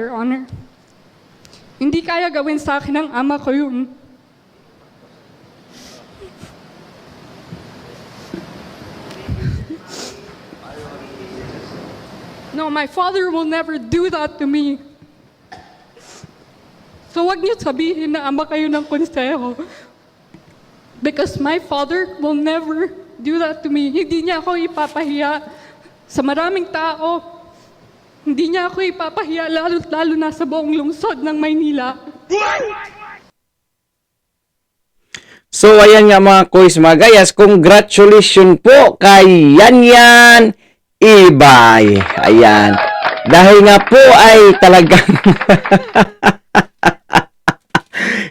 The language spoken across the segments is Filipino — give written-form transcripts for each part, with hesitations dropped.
Your Honor, hindi kaya gawin sa akin ng ama ko yun. No, my father will never do that to me. So wag niyo sabihin na ama kayo ng konseho. Because my father will never do that to me. Hindi niya ako ipapahiya sa maraming tao. Hindi niya ako ipapahiya lalo na sa buong lungsod ng Maynila. So ayan nga mga kuys, mga gayas, congratulations po kay Yan Ibay. Ayan. Dahil nga po ay talagang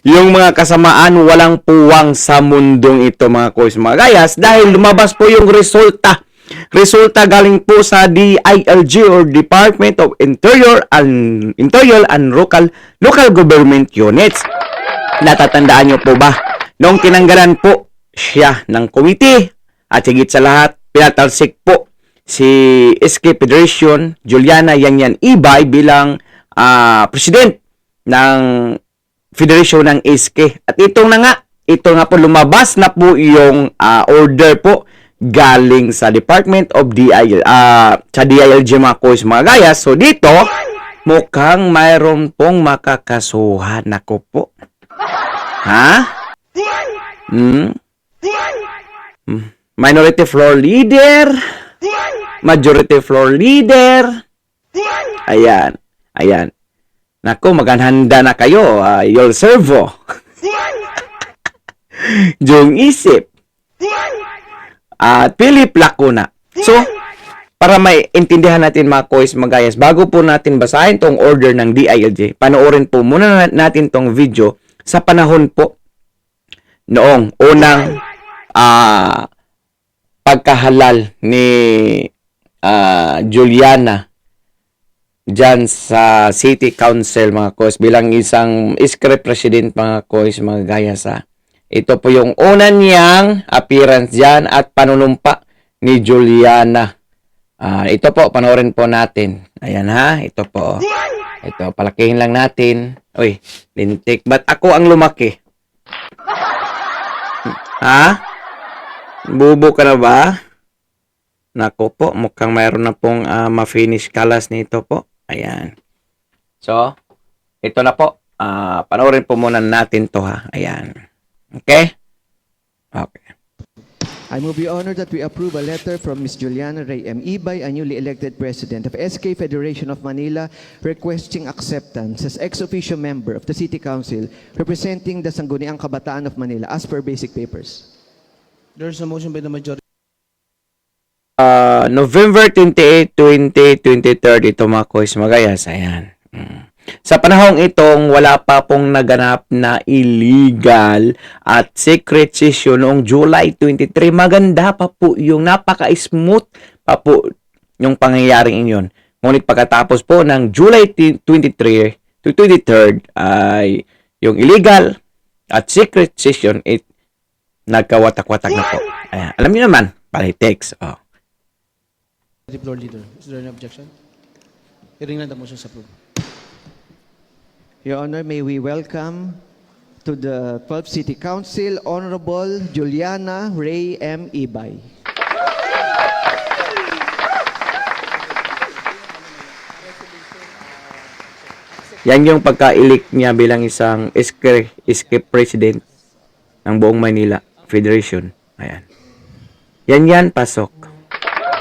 yung mga kasamaan walang puwang sa mundong ito mga kuys, mga gayas, dahil lumabas po yung resulta. Resulta galing po sa DILG or Department of Interior and Local Government Units. Natatandaan nyo po ba? Noong tinanggalan po siya ng committee at higit sa lahat, pinatalsik po si SK Federation Juliana Yan Ibay bilang president ng Federation ng SK. At ito nga po lumabas na po yung order po galing sa Department of sa DILG mga kuys, mga gayas. So dito, mukhang mayroon pong makakasuhan. Ako po. Ha? Minority floor leader. Majority floor leader. Ayan. Ayan. Naku, maghanda na kayo. You'll servo. Jong isip. At Philip Lacuna. So, para maintindihan natin mga kuys, mga gayas, bago po natin basahin tong order ng DILG, panoorin po muna natin tong video sa panahon po noong unang pagkahalal ni Juliana dyan sa City Council mga kuys bilang isang iskre president mga kuys, mga gayas. Ito po yung una niyang appearance dyan at panunumpa ni Juliana. Ito po, panoorin po natin. Ayan ha, ito po. Ito, palakihin lang natin. Uy, lintik. Ba't ako ang lumaki? Ha? Bubo ka na ba? Nako po, mukhang mayroon na pong ma-finish kalas nito po. Ayan. So, ito na po. Panoorin po muna natin to ha. Ayan. Okay? Okay. I move be honored that we approve a letter from Ms. Juliana Ray M. Ibay, a newly elected president of SK Federation of Manila, requesting acceptance as ex officio member of the City Council representing the Sangguniang Kabataan of Manila as per basic papers. There's a motion by the majority. November 28, 2023 ito mga kuys, mga gayas. Ayan. Sa panahong itong wala pa pong naganap na illegal at secret session noong July 23, maganda pa po yung napaka-smooth pa po yung pangyayaring iyon. Ngunit pagkatapos po ng July 23 to 23rd ay yung illegal at secret session nagkawatak-watak na po. Ayan. Alam niyo naman, politics. Oh. Floor leader. Is there an objection? Hearing none, the motion is approved. Your Honor, may we welcome to the 12th City Council, Honorable Juliana Ray M. Ibay. Yan yung pagka-elect niya bilang isang SK president ng buong Manila Federation. Ayan. Yan, pasok.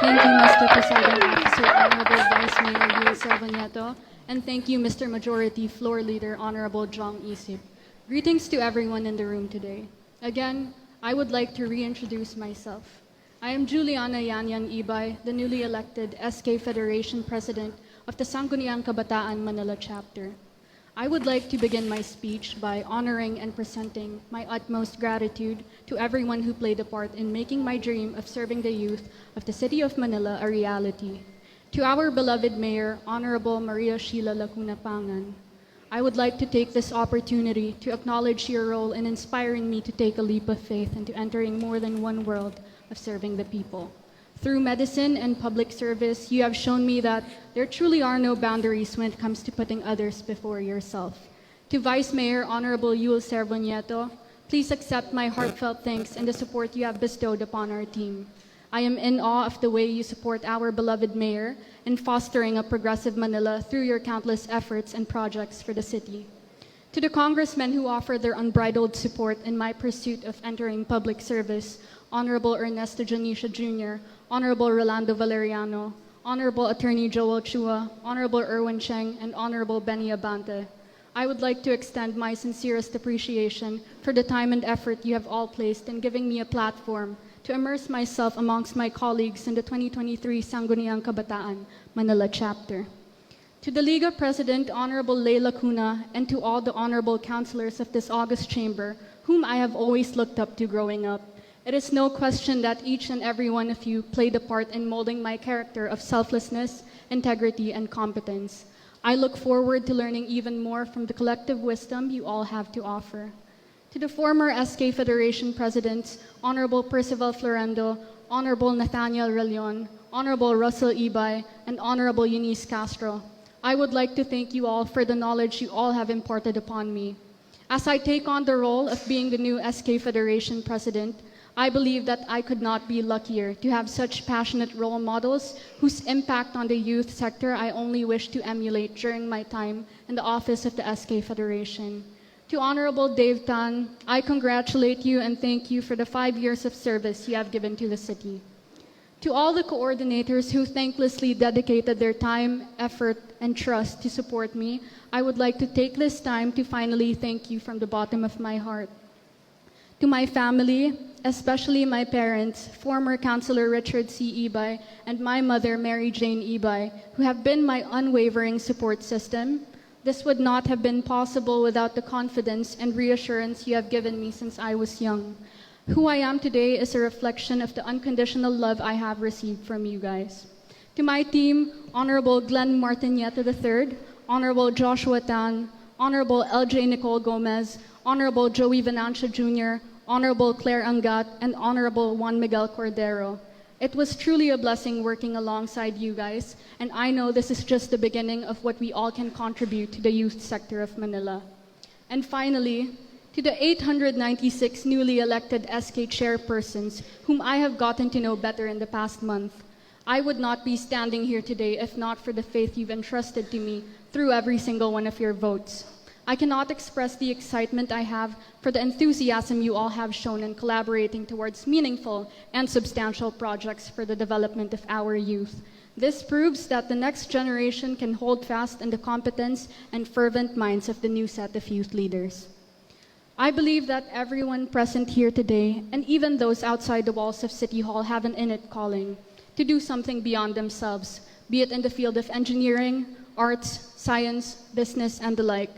Thank you, Mr. Presiding Officer, Honorable Vice Mayor Yul Salvanieto, and thank you, Mr. Majority Floor Leader, Honorable Jong Isip. Greetings to everyone in the room today. Again, I would like to reintroduce myself. I am Juliana Yan Ibay, the newly elected SK Federation President of the Sangguniang Kabataan Manila Chapter. I would like to begin my speech by honoring and presenting my utmost gratitude to everyone who played a part in making my dream of serving the youth of the City of Manila a reality. To our beloved Mayor, Honorable Maria Sheila Lacuna Pangan, I would like to take this opportunity to acknowledge your role in inspiring me to take a leap of faith into entering more than one world of serving the people. Through medicine and public service, you have shown me that there truly are no boundaries when it comes to putting others before yourself. To Vice Mayor Honorable Yul Servonieto, please accept my heartfelt thanks and the support you have bestowed upon our team. I am in awe of the way you support our beloved mayor in fostering a progressive Manila through your countless efforts and projects for the city. To the congressmen who offer their unbridled support in my pursuit of entering public service, Honorable Ernesto Janisha Jr., Honorable Rolando Valeriano, Honorable Attorney Joel Chua, Honorable Erwin Cheng, and Honorable Benny Abante, I would like to extend my sincerest appreciation for the time and effort you have all placed in giving me a platform to immerse myself amongst my colleagues in the 2023 Sangguniang Kabataan, Manila chapter. To the Liga President, Honorable Leila Cuna, and to all the honorable councilors of this august chamber, whom I have always looked up to growing up, it is no question that each and every one of you played a part in molding my character of selflessness, integrity, and competence. I look forward to learning even more from the collective wisdom you all have to offer. To the former SK Federation Presidents, Honorable Percival Florendo, Honorable Nathaniel Relion, Honorable Russell Ibay, and Honorable Eunice Castro, I would like to thank you all for the knowledge you all have imparted upon me. As I take on the role of being the new SK Federation President, I believe that I could not be luckier to have such passionate role models whose impact on the youth sector I only wish to emulate during my time in the office of the SK Federation. To Honorable Dave Tan, I congratulate you and thank you for the 5 years of service you have given to the city. To all the coordinators who thanklessly dedicated their time, effort, and trust to support me, I would like to take this time to finally thank you from the bottom of my heart. To my family, especially my parents, former Councilor Richard C. Ibay, and my mother, Mary Jane Ibay, who have been my unwavering support system, this would not have been possible without the confidence and reassurance you have given me since I was young. Who I am today is a reflection of the unconditional love I have received from you guys. To my team, Honorable Glenn Martineta III, Honorable Joshua Tan, Honorable LJ Nicole Gomez, Honorable Joey Venancio Jr., Honorable Claire Angat, and Honorable Juan Miguel Cordero. It was truly a blessing working alongside you guys, and I know this is just the beginning of what we all can contribute to the youth sector of Manila. And finally, to the 896 newly elected SK chairpersons whom I have gotten to know better in the past month, I would not be standing here today if not for the faith you've entrusted to me through every single one of your votes. I cannot express the excitement I have for the enthusiasm you all have shown in collaborating towards meaningful and substantial projects for the development of our youth. This proves that the next generation can hold fast in the competence and fervent minds of the new set of youth leaders. I believe that everyone present here today, and even those outside the walls of City Hall, have an innate calling to do something beyond themselves, be it in the field of engineering, arts, science, business, and the like.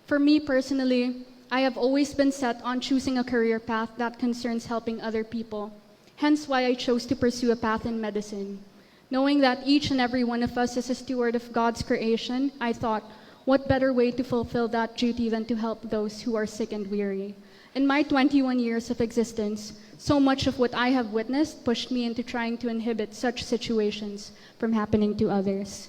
For me personally, I have always been set on choosing a career path that concerns helping other people, hence why I chose to pursue a path in medicine. Knowing that each and every one of us is a steward of God's creation, I thought, what better way to fulfill that duty than to help those who are sick and weary? In my 21 years of existence, so much of what I have witnessed pushed me into trying to inhibit such situations from happening to others.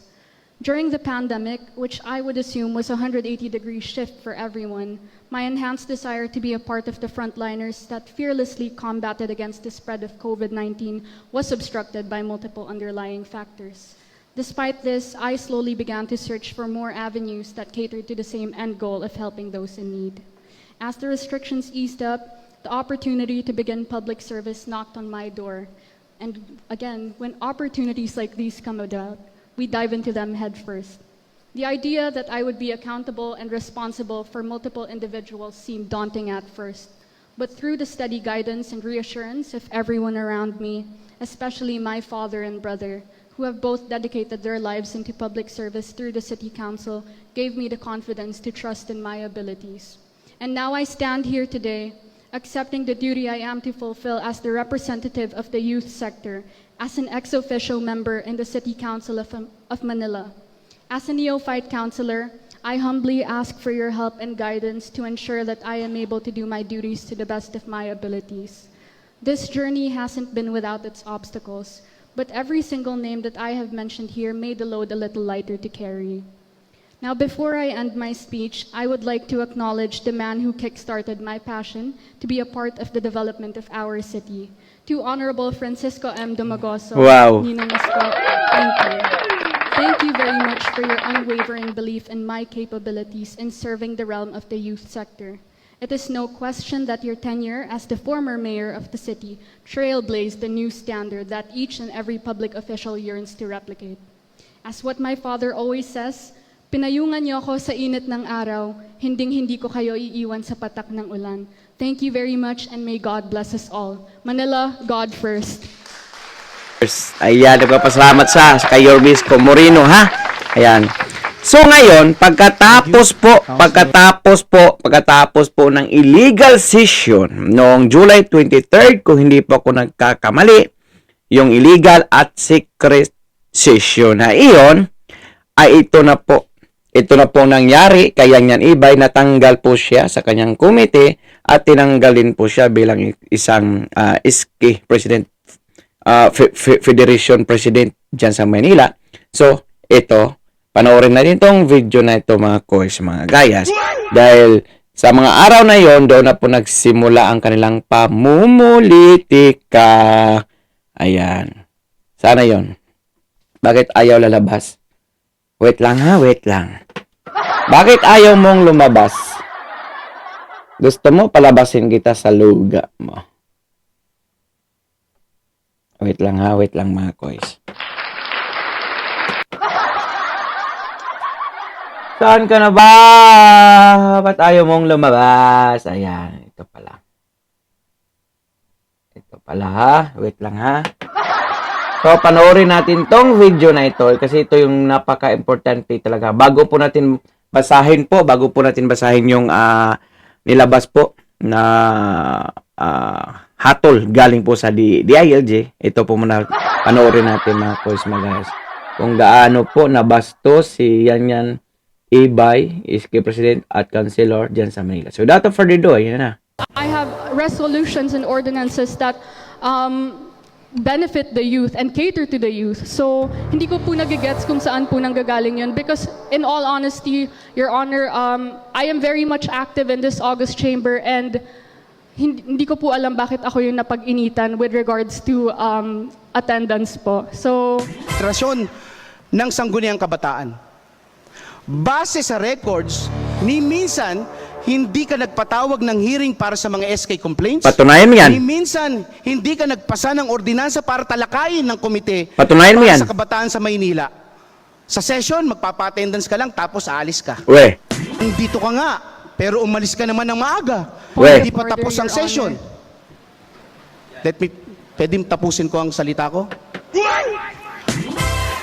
During the pandemic, which I would assume was a 180-degree shift for everyone, my enhanced desire to be a part of the frontliners that fearlessly combated against the spread of COVID-19 was obstructed by multiple underlying factors. Despite this, I slowly began to search for more avenues that catered to the same end goal of helping those in need. As the restrictions eased up, the opportunity to begin public service knocked on my door. And again, when opportunities like these come about, we dive into them headfirst. The idea that I would be accountable and responsible for multiple individuals seemed daunting at first, but through the steady guidance and reassurance of everyone around me, especially my father and brother, who have both dedicated their lives into public service through the City Council, gave me the confidence to trust in my abilities. And now I stand here today, accepting the duty I am to fulfill as the representative of the youth sector, as an ex officio member in the City Council of Manila. As a neophyte councilor, I humbly ask for your help and guidance to ensure that I am able to do my duties to the best of my abilities. This journey hasn't been without its obstacles, but every single name that I have mentioned here made the load a little lighter to carry. Now, before I end my speech, I would like to acknowledge the man who kickstarted my passion to be a part of the development of our city. To Honorable Francisco M. Domagoso. Wow. Ninong Isko, thank you. Thank you very much for your unwavering belief in my capabilities in serving the realm of the youth sector. It is no question that your tenure as the former mayor of the city trailblazed the new standard that each and every public official yearns to replicate. As what my father always says, pinayungan niyo ako sa init ng araw, hinding-hindi ko kayo iiwan sa patak ng ulan. Thank you very much and may God bless us all. Manila, God first. Ayan, nagpapasalamat sa kay Yorvisco Moreno, ha? Ayan. So ngayon, pagkatapos po ng illegal session noong July 23rd, kung hindi po ako nagkakamali, yung illegal at secret session na iyon, ay ito na po nangyari. Kaya Yang Ibay, natanggal po siya sa kanyang komite at tinanggal din po siya bilang isang SK President, Federation President dyan sa Manila. So, ito, panoorin na din tong video na ito mga koys, mga gayas. Dahil sa mga araw na yon, doon na po nagsimula ang kanilang pamumulitika. Ayan. Sana yon. Bakit ayaw lalabas? Wait lang ha, wait lang. Bakit ayaw mong lumabas? Gusto mo palabasin kita sa luga mo. Wait lang ha, wait lang mga koys. Saan ka na ba? Ba't ayaw mong lumabas? Ayan, ito pala. Ito pala ha, wait lang ha. So, panoorin natin tong video na ito kasi ito yung napaka-importante talaga. Bago po natin basahin yung nilabas po na hatol galing po sa DILG. Ito po muna panoorin natin mga koys, mga guys. Kung gaano po nabastos si Yan Ibay, SK President at Councilor dyan sa Manila. So, without further ado, yun na. I have resolutions and ordinances that benefit the youth and cater to the youth. So, hindi ko po nagigets kung saan po nanggagaling yun. Because, in all honesty, Your Honor, I am very much active in this August chamber and hindi ko po alam bakit ako yung napag-initan with regards to attendance po. So, Administrasyon ng Sangguniang Kabataan. Base sa records, ni minsan, hindi ka nagpatawag ng hearing para sa mga SK complaints. Patunayan mo yan. Ni minsan, hindi ka nagpasa ng ordinansa para talakayin ng komite Patunayan mo para yan. sa kabataan sa Maynila. Sa session, magpapa-attendance ka lang tapos aalis ka. We, Dito ka nga, pero umalis ka naman ng maaga. We. Hindi pa tapos ang Your session. Pwede tapusin ko ang salita ko?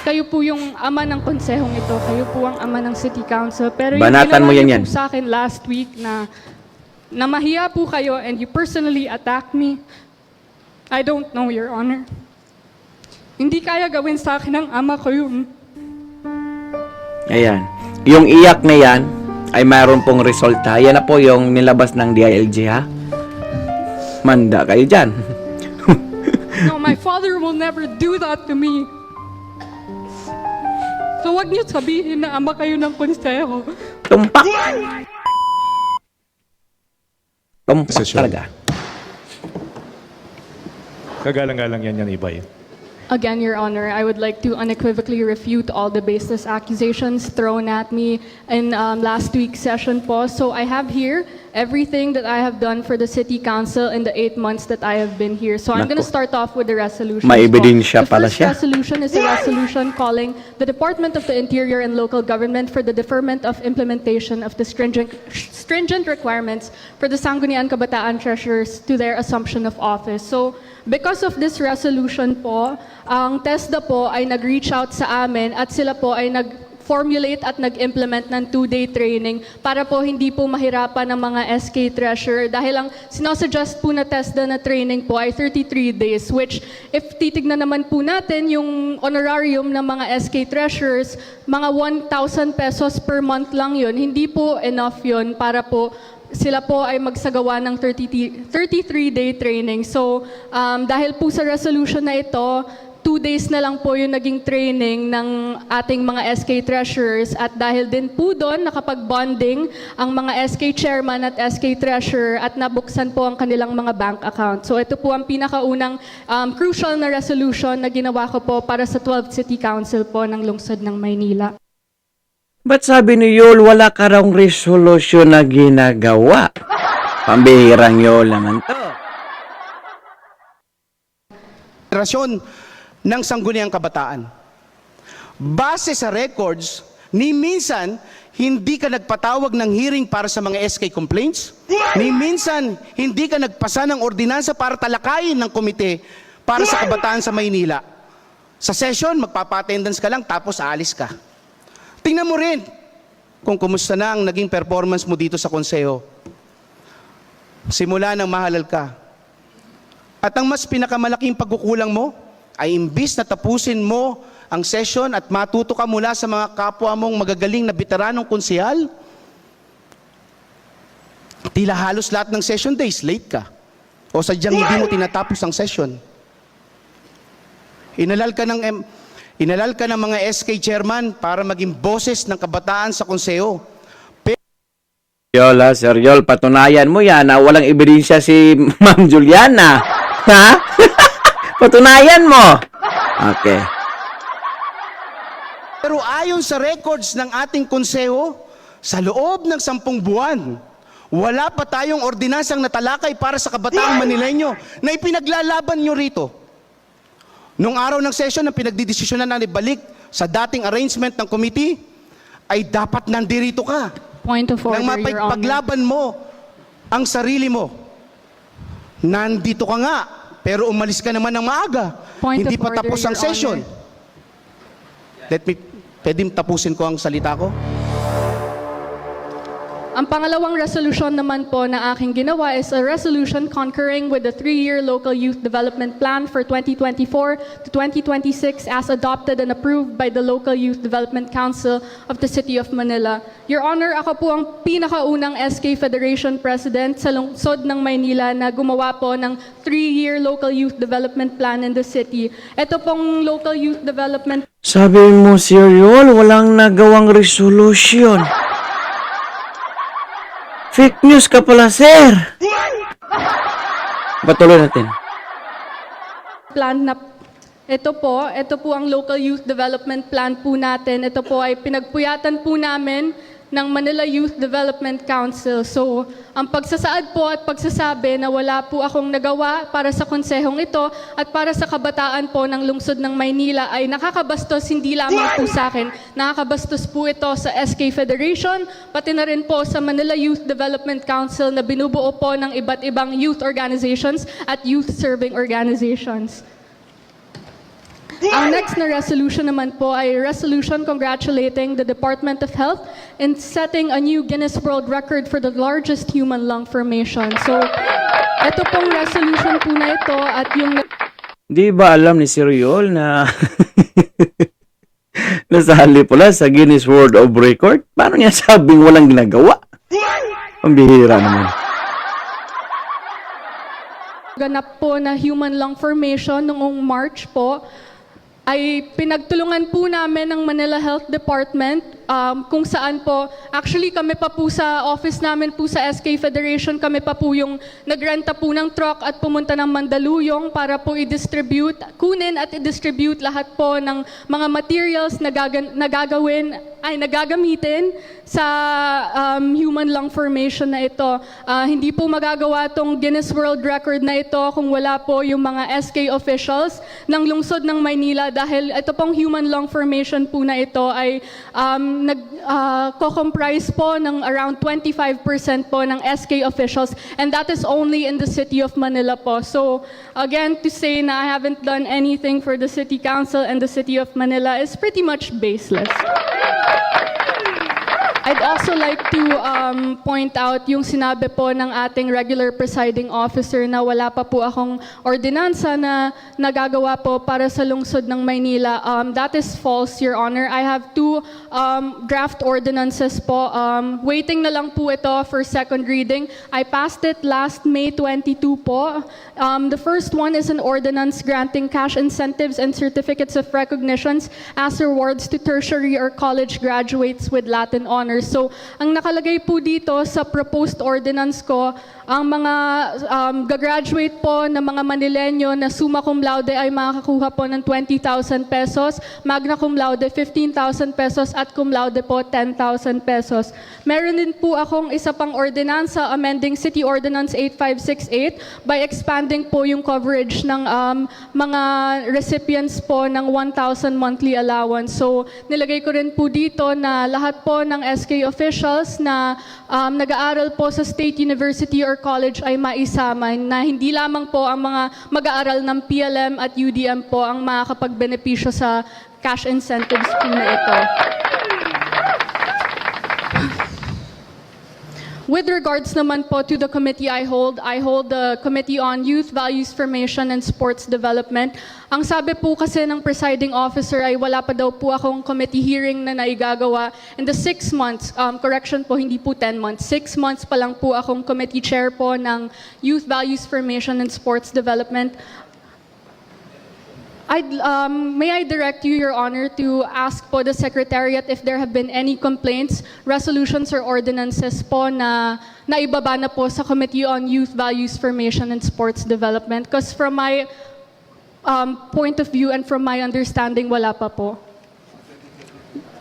kayo po yung ama ng konsehong ito. Kayo po ang ama ng City Council. Pero yung Banatan mo ginawa yan niyo yan. po sa akin last week na mahiya po kayo and you personally attacked me, I don't know, Your Honor. Hindi kaya gawin sa akin ng ama ko yun. ayan. Yung iyak na yan ay mayroon pong resulta. Yan na po yung nilabas ng DILG, ha? Manda kayo dyan. No, my father will never do that to me. So wag niyo sabihin na ama kayo ng konseho. Tumpak. Tumpak Session. talaga. Kagalang-galang yan Ibay. Again, Your Honor, I would like to unequivocally refute all the baseless accusations thrown at me in last week's session po. So I have here everything that I have done for the City Council in the 8 months that I have been here. So I'm going to Nako. start off with the resolution. May ebidensya pala The siya. first resolution is a resolution calling the Department of the Interior and Local Government for the deferment of implementation of the stringent requirements for the Sangguniang Kabataan Treasurers to their assumption of office. So because of this resolution po, ang TESDA po ay nag-reach out sa amin at sila po ay nag-formulate at nag-implement ng 2-day training para po hindi po mahirapan ng mga SK Treasurer dahil ang sinasuggest po na TESDA na training po ay 33 days which if titignan naman po natin yung honorarium ng mga SK Treasurers, mga 1,000 pesos per month lang yun. Hindi po enough yun para po sila po ay magsagawa ng 33-day training. So, dahil po sa resolution na ito, 2 days na lang po yung naging training ng ating mga SK treasurers at dahil din po doon nakapag-bonding ang mga SK chairman at SK treasurer at nabuksan po ang kanilang mga bank account. So ito po ang pinakaunang crucial na resolution na ginawa ko po para sa 12th City Council po ng lungsod ng Maynila. Ba't sabi ni Yol, wala ka raw resolusyon na ginagawa? Pambihirang Yol naman to. Federasyon ng Sangguniang Kabataan. Base sa records, ni minsan, hindi ka nagpatawag ng hearing para sa mga SK complaints. Ni minsan, hindi ka nagpasa ng ordinansa para talakayin ng komite para sa kabataan sa Maynila. Sa session, magpapa-attendance ka lang tapos aalis ka. Tingnan mo rin kung kumusta na ang naging performance mo dito sa konseho. Simula nang mahalal ka. At ang mas pinakamalaking pagkukulang mo ay imbis na tapusin mo ang session at matuto ka mula sa mga kapwa mong magagaling na veteranong konsehal, tila halos lahat ng session days, late ka. O sadyang hindi mo tinatapos ang session. Inalal ka ng mga SK chairman para maging boses ng kabataan sa konseho. Yol, Sir Yol, patunayan mo yan na walang ebidensya si Ma'am Juliana. Ha? Patunayan mo. Okay. Pero ayon sa records ng ating konseho, sa loob ng 10 buwan, wala pa tayong ordinansang natalakay para sa kabataang Manileño na ipinaglalaban nyo rito. Nung araw ng session na pinagdidesisyonan na ibalik sa dating arrangement ng committee, ay dapat nandirito ka. Point of order, Nang Your Honor. mapaglaban mo ang sarili mo. Nandito ka nga, pero umalis ka naman ng maaga. Point Hindi of pa order, tapos ang Your session. Pwede tapusin ko ang salita ko? Ang pangalawang resolution naman po na aking ginawa is a resolution concurring with the 3-year Local Youth Development Plan for 2024 to 2026 as adopted and approved by the Local Youth Development Council of the City of Manila. Your Honor, ako po ang pinakaunang SK Federation President sa lungsod ng Maynila na gumawa po ng 3-year Local Youth Development Plan in the city. Ito pong Local Youth Development Sabi mo, Sir Yol, walang nagawang resolution. Fake news ka pala, sir. Patuloy natin. Plan na ito po ang Local Youth Development Plan po natin. Ito po ay pinagpuyatan po namin ng Manila Youth Development Council. So, ang pagsasaad po at pagsasabi na wala po akong nagawa para sa konsehong ito at para sa kabataan po ng lungsod ng Maynila ay nakakabastos hindi lamang po sa akin. Nakakabastos po ito sa SK Federation, pati na rin po sa Manila Youth Development Council na binubuo po ng iba't ibang youth organizations at youth-serving organizations. Ang next na resolution naman po ay resolution congratulating the Department of Health in setting a new Guinness World Record for the largest human lung formation. So, ito pong resolution po na ito at yung... Di ba alam ni Sir Yol na nasali pala sa Guinness World of Record? Paano niya sabing walang ginagawa? Pambihira naman. Ganap po na human lung formation noong March po, ay pinagtulungan po namin ng Manila Health Department kung saan po, actually kami pa po sa office namin po sa SK Federation, kami pa po yung nagrenta po ng truck at pumunta ng Mandaluyong para po i-distribute, kunin at i-distribute lahat po ng mga materials na nagagamitin sa human lung formation na ito. Hindi po magagawa tong Guinness World Record na ito kung wala po yung mga SK officials ng lungsod ng Maynila dahil ito pong human lung formation po na ito ay nag-comprise po ng around 25% po ng SK officials and that is only in the City of Manila po. So again, to say na I haven't done anything for the City Council and the City of Manila is pretty much baseless. I I'd also like to point out yung sinabi po ng ating regular presiding officer na wala pa po akong ordinansa na nagagawa po para sa lungsod ng Maynila. That is false, Your Honor. I have two draft ordinances po. Waiting na lang po ito for second reading. I passed it last May 22 po. The first one is an ordinance granting cash incentives and certificates of recognitions as rewards to tertiary or college graduates with Latin honors. So, ang nakalagay po dito sa proposed ordinance ko, ang mga gagraduate po na mga Manilenyo na summa cum laude ay makakakuha po ng 20,000 pesos, magna cum laude 15,000 pesos at cum laude po 10,000 pesos. Meron din po akong isa pang ordinansa amending City Ordinance 8568 by expanding po yung coverage ng mga recipients po ng 1,000 monthly allowance. So, nilagay ko rin po dito na lahat po ng SK officials na nag-aaral po sa State University or college ay maisama na hindi lamang po ang mga mag-aaral ng PLM at UDM po ang makakapagbenepisyo sa cash incentives po na ito. With regards naman po to the committee I hold the Committee on Youth, Values Formation, and Sports Development. Ang sabi po kasi ng presiding officer ay wala pa daw po akong committee hearing na naigagawa. In the 6 months, correction po, hindi po 10 months, 6 months pa lang po akong committee chair po ng Youth, Values Formation, and Sports Development. May I direct you, Your Honor, to ask po the Secretariat if there have been any complaints, resolutions, or ordinances po na naibaba na po sa Committee on Youth, Values, Formation, and Sports Development? Because from my point of view and from my understanding, wala pa po.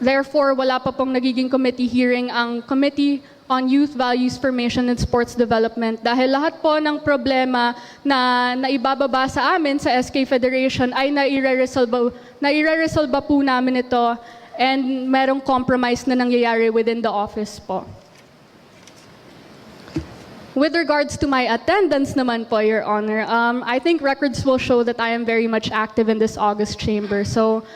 Therefore, wala pa pong nagiging committee hearing ang Committee on Youth, Values, Formation, and Sports Development dahil lahat po ng problema na naibababa sa amin sa SK Federation ay naire-resolve po namin ito and merong compromise na nangyayari within the office po. With regards to my attendance naman po, Your Honor, I think records will show that I am very much active in this August chamber. So,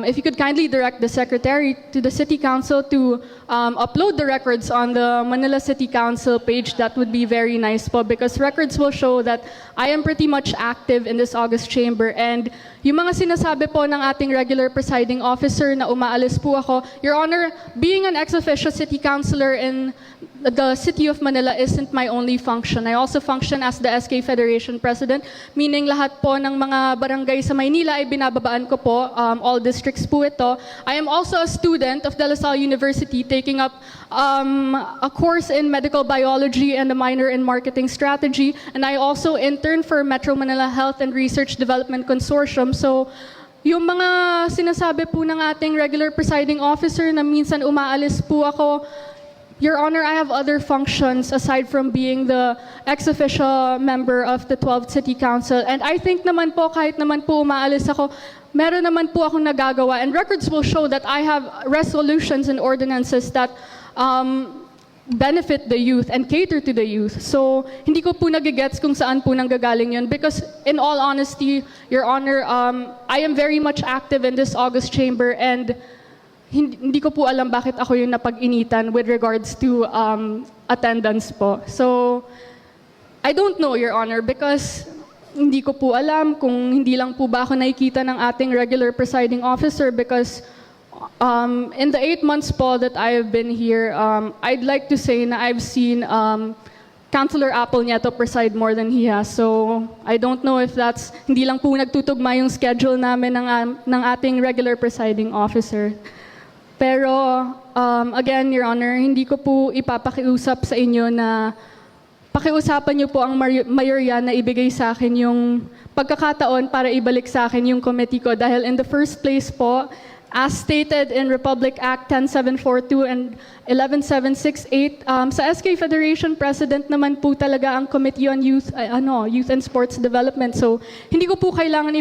if you could kindly direct the Secretary to the City Council to upload the records on the Manila City Council page, that would be very nice po because records will show that I am pretty much active in this August chamber. And yung mga sinasabi po ng ating regular presiding officer na umaalis po ako, Your Honor, being an ex-officio city councilor in the City of Manila isn't my only function. I also function as the SK Federation President, meaning lahat po ng mga barangay sa Maynila ay binababaan ko po, all districts po ito. I am also a student of De La Salle University taking up a course in medical biology and a minor in marketing strategy, and I also intern for Metro Manila Health and Research Development Consortium. So, yung mga sinasabi po ng ating regular presiding officer na minsan umaalis po ako, Your Honor, I have other functions aside from being the ex-officio member of the 12th City Council. And I think naman po, kahit naman po umaalis ako, meron naman po akong nagagawa. And records will show that I have resolutions and ordinances that benefit the youth and cater to the youth. So, hindi ko po nagigets kung saan po nanggagaling yun. Because in all honesty, Your Honor, I am very much active in this August chamber and hindi ko po alam bakit ako yung napag-initan with regards to attendance po. So, I don't know, Your Honor, because hindi ko po alam kung hindi lang po ba ako nakikita ng ating regular presiding officer because in the 8 months po that I have been here, I'd like to say na I've seen Councilor Apple Nieto preside more than he has. So, I don't know if that's, hindi lang po nagtutugma yung schedule namin ng ating regular presiding officer. Pero, again, Your Honor, hindi ko po ipapakiusap sa inyo na pakiusapan niyo po ang mayorya na ibigay sa akin yung pagkakataon para ibalik sa akin yung committee ko. Dahil in the first place po, as stated in Republic Act 10742 and 11768, sa SK Federation President naman po talaga ang Committee on Youth, Youth and Sports Development. So, hindi ko po kailangan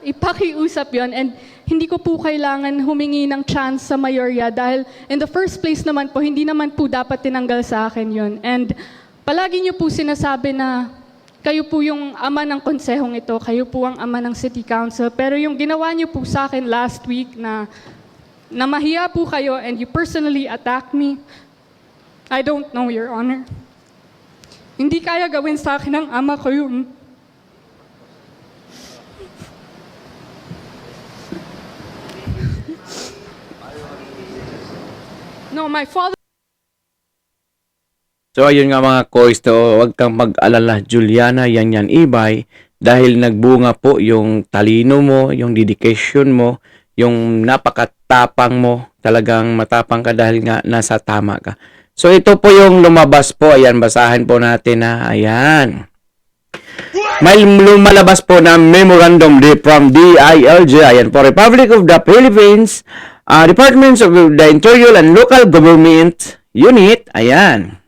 ipakiusap yon and hindi ko po kailangan humingi ng chance sa mayorya dahil in the first place naman po, hindi naman po dapat tinanggal sa akin yon. And palagi niyo po sinasabi na kayo po yung ama ng konsehong ito, kayo po ang ama ng City Council. Pero yung ginawa niyo po sa akin last week na na mahiya po kayo and you personally attack me, I don't know, Your Honor. Hindi kaya gawin sa akin ng ama ko yun. No, my father. So, ayun nga mga kois, to, huwag kang mag-alala, Juliana, yan ibay, dahil nagbunga po yung talino mo, yung dedication mo, yung napakatapang mo, talagang matapang ka dahil nga nasa tama ka. So, ito po yung lumabas po, ayan, basahin po natin na, ayan. May lumalabas po na memorandum from DILG, ayan po, Republic of the Philippines, Departments of the Interior and Local Government Unit, ayan.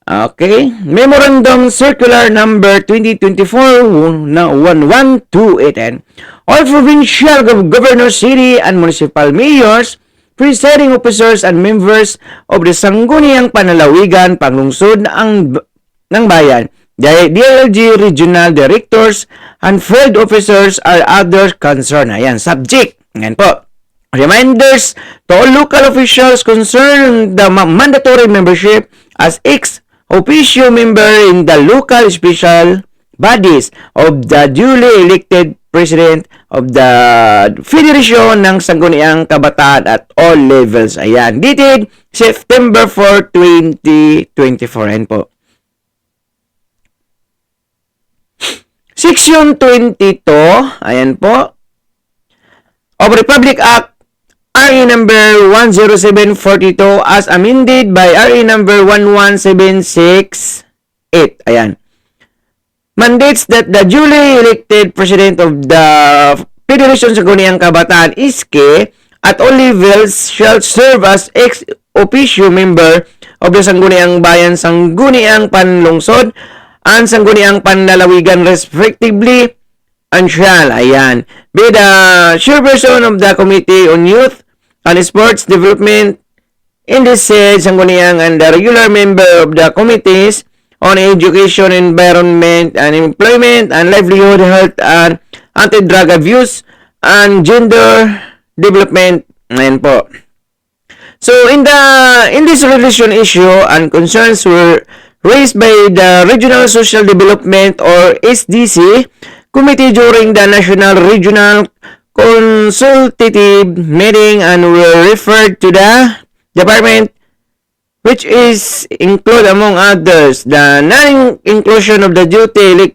Okay, Memorandum Circular Number 2024-11218. All provincial governors, city and municipal mayors, presiding officers and members of the Sangguniang Panlalawigan, Panglungsod ng Bayan, DILG regional directors and field officers are others concerned. Ayan, subject. Ayan po. Reminders to all local officials concerned the mandatory membership as ex-officio member in the local special bodies of the duly elected President of the Federation ng Sangguniang Kabataan at all levels. Ayan, dated September 4, 2024. Ayan po. Section 22, ayan po, of Republic Act RE number 10742 as amended by RE number 11768. Ayan. Mandates that the duly elected President of the Federation Sangguniang Kabataan (ISKE) at all levels shall serve as ex-officio member of the Sangguniang Bayan, Sangguniang Panlungsod, and Sangguniang Panlalawigan respectively, and shall, ayan, be the chairperson of the Committee on Youth and Sports Development in the said Sangguniang and the regular member of the Committees on Education, Environment, and Employment, and Livelihood, Health, and Anti-Drug Abuse, and Gender Development. Ayan po. So, in this resolution issue, and concerns were raised by the Regional Social Development or SDC Committee during the National Regional Consultative Meeting and were referred to the Department, which is include among others the non-inclusion of the duly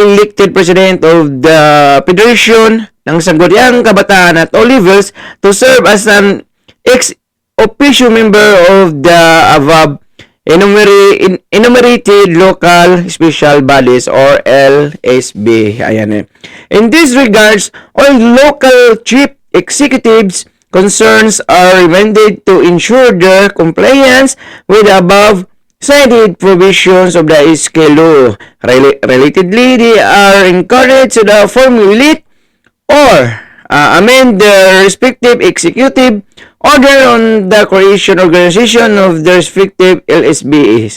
elected President of the Federation ng Sangguniang Kabataan at all levels to serve as an ex-officio member of the above enumerated local special bodies or LSB. Ayan. In these regards, all local chief executives concerns are recommended to ensure their compliance with the above cited provisions of the ISKE law. Relatedly, they are encouraged to formulate or amend the respective executive order on the creation organization of the respective LSB,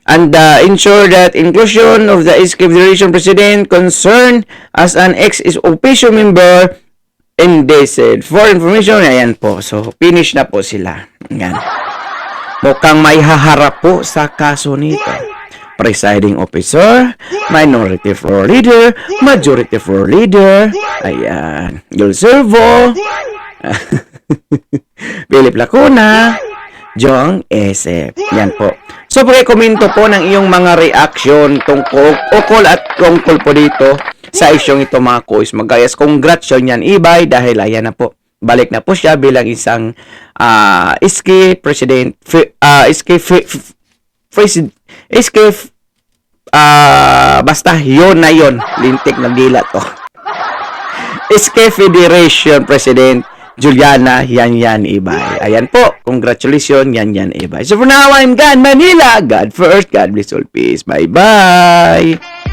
and ensure that inclusion of the ISKE Federation President concerned as an ex-officio member in this for information. Ayan po. So, finish na po sila. Ayan. Mukhang may haharap po sa kaso nito. Presiding officer, minority floor leader, majority floor leader, ayan, Yul Servo, Philip Lacuna, Jong Esep. Yan po. So, komento po ng iyong mga reaction ukol at tungkol po dito sa isyong ito mga kuis. Magayas, congrats yan Ibay dahil ayan na po. Balik na po siya bilang isang ISKE President, basta yun na yun. Lintik na dila to. ISKE Federation President Juliana Yan Ibay. Ayan po. Congratulations, Yan Ibay. So for now, I'm God Manila. God first. God bless all. Peace. Bye-bye.